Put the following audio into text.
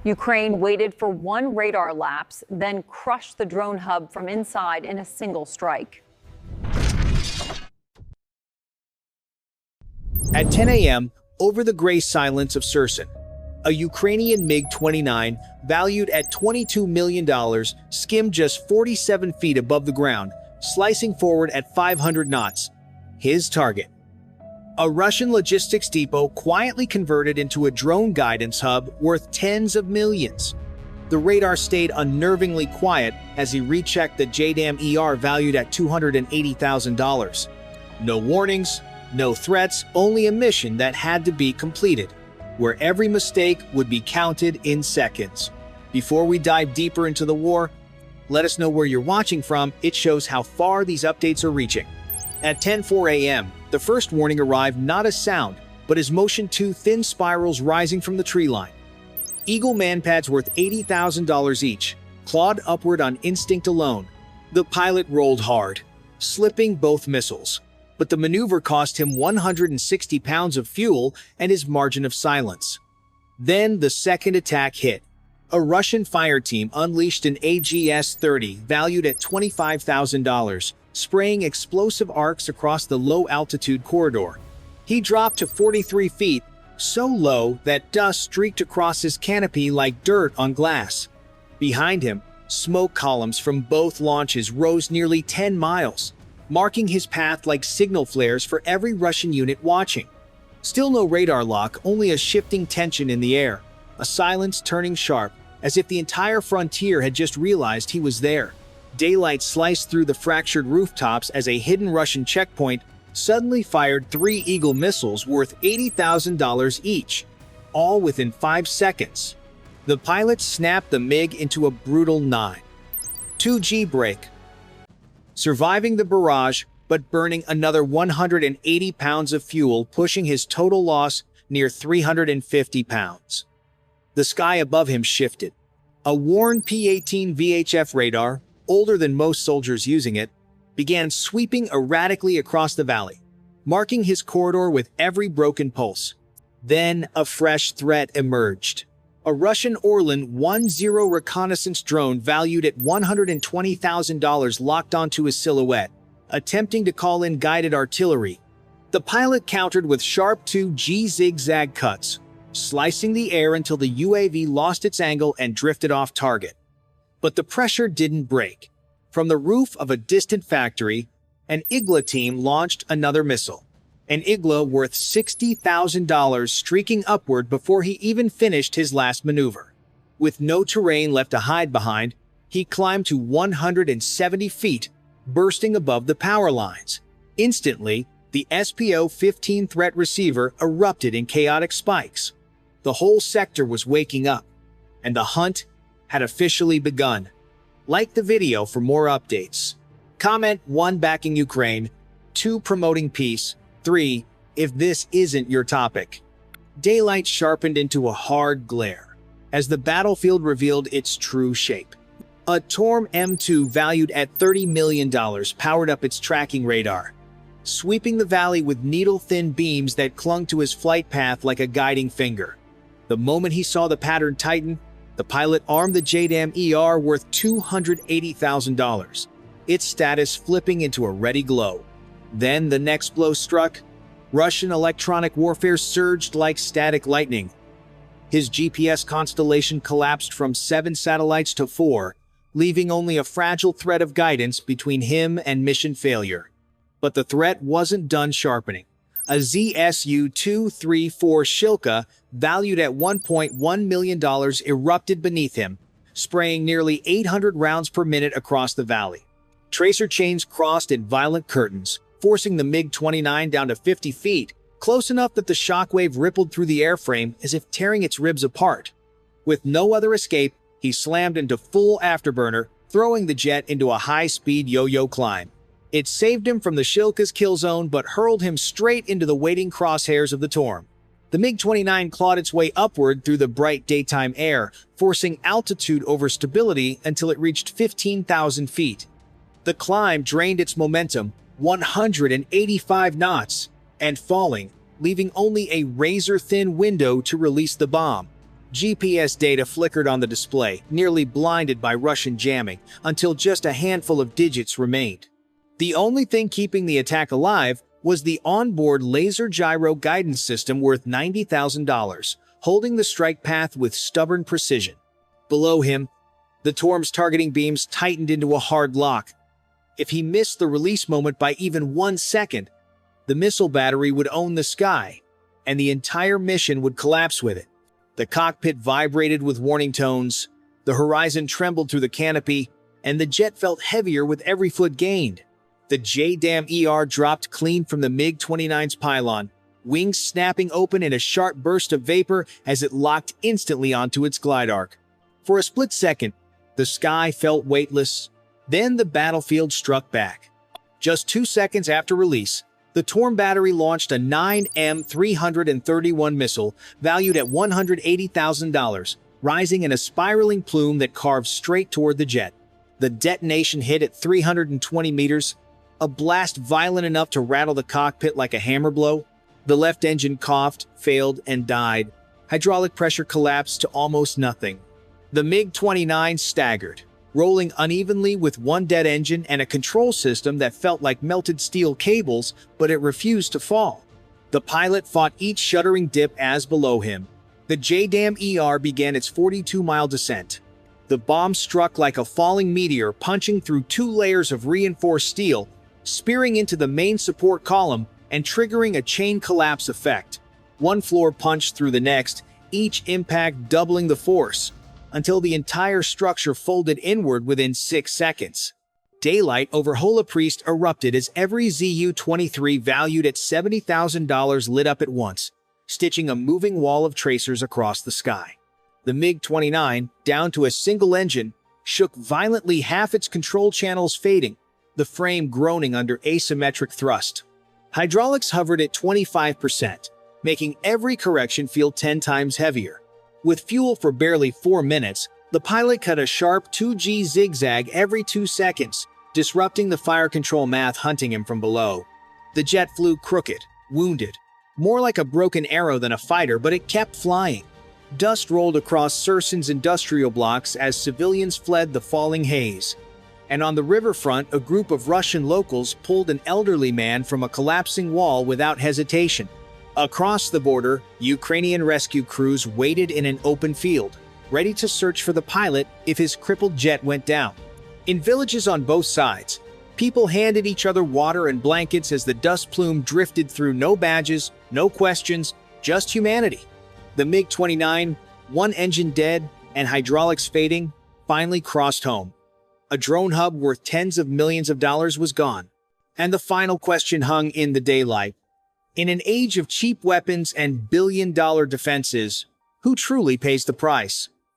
Ukraine waited for one radar lapse, then crushed the drone hub from inside in a single strike. At 10 a.m., over the gray silence of Kherson, a Ukrainian MiG-29, valued at $22 million, skimmed just 47 feet above the ground, slicing forward at 500 knots. His target: a Russian logistics depot quietly converted into a drone guidance hub worth tens of millions. The radar stayed unnervingly quiet as he rechecked the JDAM-ER valued at $280,000. No warnings, no threats, only a mission that had to be completed, where every mistake would be counted in seconds. Before we dive deeper into the war, let us know where you're watching from. It shows how far these updates are reaching. At 10:04 a.m., the first warning arrived, not as sound, but as motion, two thin spirals rising from the tree line. Eagle manpads worth $80,000 each, clawed upward on instinct alone. The pilot rolled hard, slipping both missiles. But the maneuver cost him 160 pounds of fuel and his margin of silence. Then the second attack hit. A Russian fire team unleashed an AGS-30 valued at $25,000, spraying explosive arcs across the low-altitude corridor. He dropped to 43 feet, so low that dust streaked across his canopy like dirt on glass. Behind him, smoke columns from both launches rose nearly 10 miles, marking his path like signal flares for every Russian unit watching. Still no radar lock, only a shifting tension in the air, a silence turning sharp, as if the entire frontier had just realized he was there. Daylight sliced through the fractured rooftops as a hidden Russian checkpoint suddenly fired 3 Eagle missiles worth $80,000 each, all within 5 seconds. The pilot snapped the MiG into a brutal 9-2G break, surviving the barrage but burning another 180 pounds of fuel, pushing his total loss near 350 pounds. The sky above him shifted. A worn P-18 VHF radar, older than most soldiers using it, began sweeping erratically across the valley, marking his corridor with every broken pulse. Then a fresh threat emerged. A Russian Orlan 1-0 reconnaissance drone valued at $120,000 locked onto his silhouette, attempting to call in guided artillery. The pilot countered with sharp 2G zigzag cuts, slicing the air until the UAV lost its angle and drifted off target. But the pressure didn't break. From the roof of a distant factory, an Igla team launched another missile. An Igla worth $60,000 streaking upward before he even finished his last maneuver. With no terrain left to hide behind, he climbed to 170 feet, bursting above the power lines. Instantly, the SPO-15 threat receiver erupted in chaotic spikes. The whole sector was waking up, and the hunt had officially begun. Like the video for more updates. Comment 1 backing Ukraine, 2 promoting peace, 3 if this isn't your topic. Daylight sharpened into a hard glare as the battlefield revealed its true shape. A Torm M2 valued at $30 million powered up its tracking radar, sweeping the valley with needle-thin beams that clung to his flight path like a guiding finger. The moment he saw the pattern tighten, the pilot armed the JDAM-ER worth $280,000, its status flipping into a ready glow. Then the next blow struck. Russian electronic warfare surged like static lightning. His GPS constellation collapsed from 7 satellites to 4, leaving only a fragile thread of guidance between him and mission failure. But the threat wasn't done sharpening. A ZSU-234 Shilka, valued at $1.1 million, erupted beneath him, spraying nearly 800 rounds per minute across the valley. Tracer chains crossed in violent curtains, forcing the MiG-29 down to 50 feet, close enough that the shockwave rippled through the airframe as if tearing its ribs apart. With no other escape, he slammed into full afterburner, throwing the jet into a high-speed yo-yo climb. It saved him from the Shilka's kill zone but hurled him straight into the waiting crosshairs of the Torm. The MiG-29 clawed its way upward through the bright daytime air, forcing altitude over stability until it reached 15,000 feet. The climb drained its momentum, 185 knots, and falling, leaving only a razor-thin window to release the bomb. GPS data flickered on the display, nearly blinded by Russian jamming, until just a handful of digits remained. The only thing keeping the attack alive was the onboard laser gyro guidance system worth $90,000, holding the strike path with stubborn precision. Below him, the Torm's targeting beams tightened into a hard lock. If he missed the release moment by even 1 second, the missile battery would own the sky, and the entire mission would collapse with it. The cockpit vibrated with warning tones, the horizon trembled through the canopy, and the jet felt heavier with every foot gained. The JDAM-ER dropped clean from the MiG-29's pylon, wings snapping open in a sharp burst of vapor as it locked instantly onto its glide arc. For a split second, the sky felt weightless. Then the battlefield struck back. Just 2 seconds after release, the Torm battery launched a 9M331 missile valued at $180,000, rising in a spiraling plume that carved straight toward the jet. The detonation hit at 320 meters, a blast violent enough to rattle the cockpit like a hammer blow. The left engine coughed, failed, and died. Hydraulic pressure collapsed to almost nothing. The MiG-29 staggered, rolling unevenly with one dead engine and a control system that felt like melted steel cables, but it refused to fall. The pilot fought each shuddering dip as below him. The JDAM-ER began its 42-mile descent. The bomb struck like a falling meteor, punching through 2 layers of reinforced steel, spearing into the main support column and triggering a chain collapse effect. One floor punched through the next, each impact doubling the force, until the entire structure folded inward within 6 seconds. Daylight over Hola Priest erupted as every Zu-23 valued at $70,000 lit up at once, stitching a moving wall of tracers across the sky. The MiG-29, down to a single engine, shook violently, half its control channels fading, the frame groaning under asymmetric thrust. Hydraulics hovered at 25%, making every correction feel 10 times heavier. With fuel for barely 4 minutes, the pilot cut a sharp 2G zigzag every 2 seconds, disrupting the fire control math hunting him from below. The jet flew crooked, wounded, more like a broken arrow than a fighter, but it kept flying. Dust rolled across Sursen's industrial blocks as civilians fled the falling haze. And on the riverfront, a group of Russian locals pulled an elderly man from a collapsing wall without hesitation. Across the border, Ukrainian rescue crews waited in an open field, ready to search for the pilot if his crippled jet went down. In villages on both sides, people handed each other water and blankets as the dust plume drifted through. No badges, no questions, just humanity. The MiG-29, one engine dead and hydraulics fading, finally crossed home. A drone hub worth tens of millions of dollars was gone. And the final question hung in the daylight. In an age of cheap weapons and billion-dollar defenses, who truly pays the price?